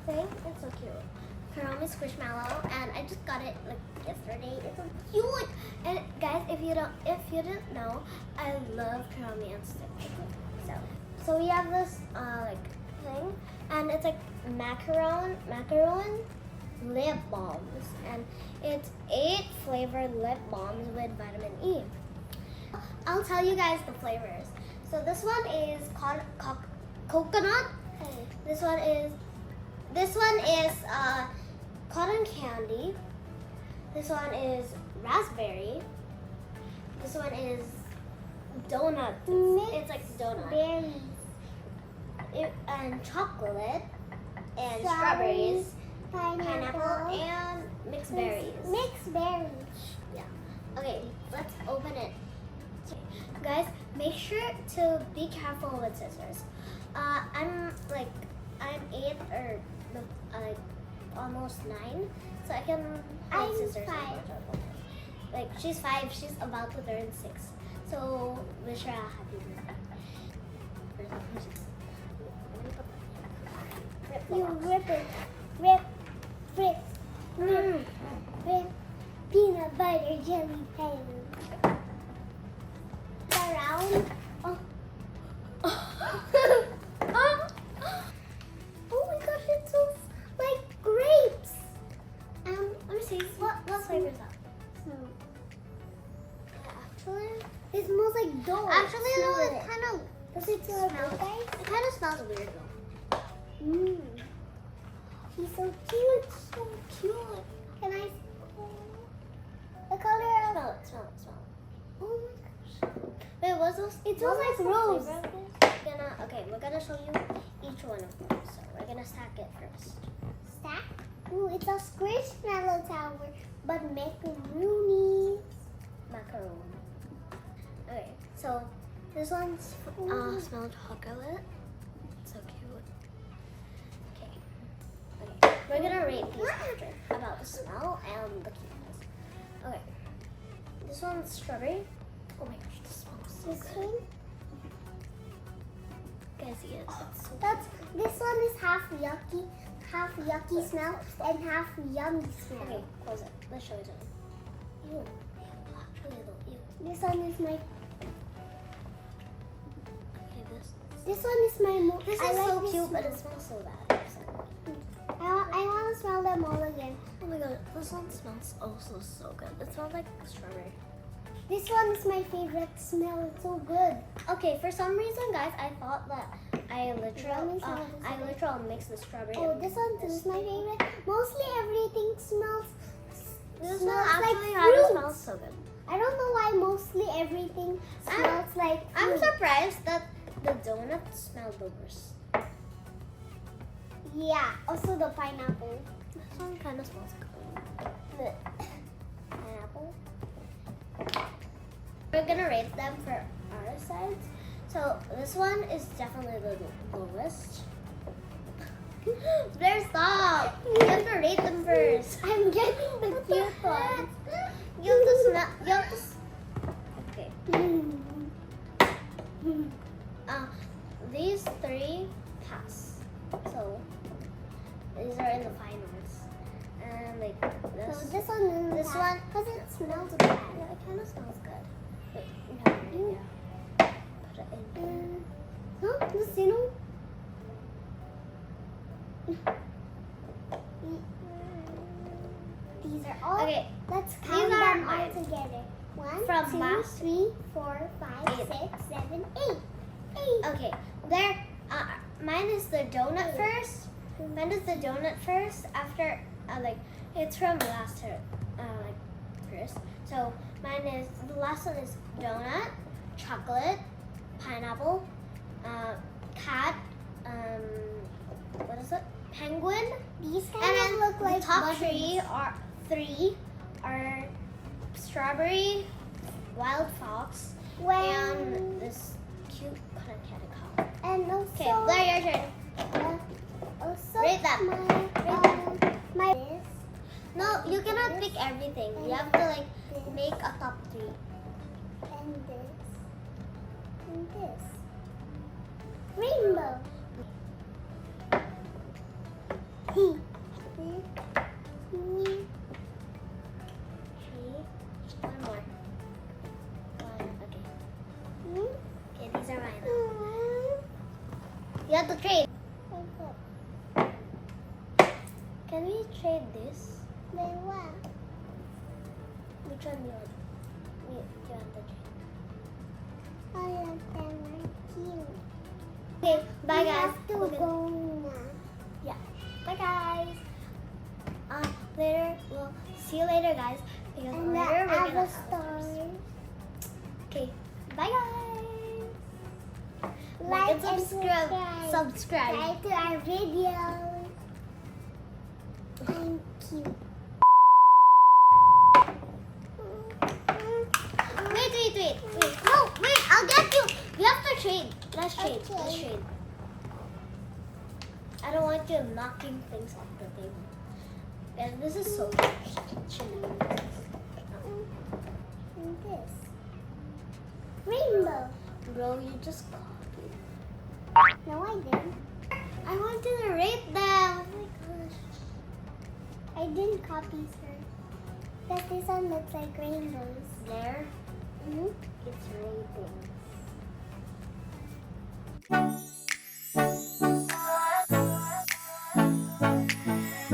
thing. It's so cute. Karomi Squishmallow, and I just got it like yesterday. It's so cute. And guys, if you didn't know, I love Karomi and Stitch. So we have this like thing, and it's like Macaron lip balms, and it's 8 flavored lip balms with vitamin E. I'll tell you guys the flavors. So this one is coconut. This one is cotton candy. This one is raspberry. This one is donut. It's like donut. Berries. And chocolate and strawberries, pineapple, and mixed berries. Mixed berries. Yeah. Okay, let's open it. Guys, make sure to be careful with scissors. I'm 8 or like almost 9, so I can hold scissors. 5. Like she's 5, she's about to turn 6. So wish her a happy birthday. You rip it. Rip. Rip. Peanut butter jelly pen. Around. Oh my gosh, it's so like grapes. Let me see. What flavor is that? Actually, it smells like dough. Actually, no, it kind of. Does it smell good, guys? It kind of smells weird though. He's so cute. So cute. Can I smell the color of Smell it. Oh my gosh. Wait, what's those? It smells like rose. We're gonna show you each one of them. So we're gonna stack it first. Stack? Ooh, it's a Squishmallow tower, but macaroni. Macaron. Okay, so this one's smelled chocolate. So cute. Okay, we're gonna rate these after about the smell and the cuteness. Okay, this one's strawberry. Oh my gosh, this smells so This good. one? Guys, see it? It's so This one is half yucky smell and half yummy smell. Okay, close it. Let's show it to them. Ew. Actually, though, ew. This one is my. Okay, This one is my. This I is like so this cute, one. but it smells so bad. I want to smell them all again. Oh my god, this one smells also so good. It smells like strawberry. This one is my favorite smell. It's so good. Okay, for some reason, guys, I thought that I literally mixed the strawberry. Oh, and this one too is my favorite. Mostly everything smells. This one smells actually like kind of fruit. smells so good. I don't know why mostly everything smells like I'm fruit. surprised that the donut smelled the worst. Yeah, also the pineapple. This one kind of smells good. Pineapple. We're gonna rate them for our sides. So this one is definitely the lowest. Blair, stop! You have to rate them first. I'm getting the cute ones. You have to smell. You have to. Okay. These 3 pass. So these are in the finals. And like this. So this one, because it smells bad. Yeah, it kind of smells good. Wait, yeah. Put it in. Huh? This, you know? These are all. Okay. Let's These count are them all mine. together. 1, From 2, last- 3, 4, 5, 6, 7, 8. 8. Okay. There. Mine is the donut first. Mine is the donut first. After it's from last first. So mine is the last one is donut, chocolate, pineapple, cat. What is it? Penguin. These And kind then of look like the top buttons. 3 are strawberry, wild fox, and this cute cotton candy color. And also, Okay, Blair, your turn. also Rate them. my No, you cannot pick everything. You have to make a top 3. and this and this rainbow. One more. One. Okay. Okay, these are mine. You have to trade. Can we trade this? Then what? Which one do you want? You want to trade? All of them are cute. Okay, bye We guys. have to We're gonna- go now. Yeah. Bye guys. Later. We'll see you later, guys. Because And later I we're have gonna a story. Okay. Bye guys. Like and subscribe. subscribe. Subscribe. To our videos. I'm cute. Wait. No, wait. I'll get you. We have to trade. Let's trade. Okay. Let's trade. I don't want you knocking things off the table. Yeah, this is so chilly. And this. Rainbow. Bro, you just copied. No, I didn't. I want you to rate them. Oh my gosh. I didn't copy, sir. But this one looks like rainbows. There, Mm-hmm. it's ratings.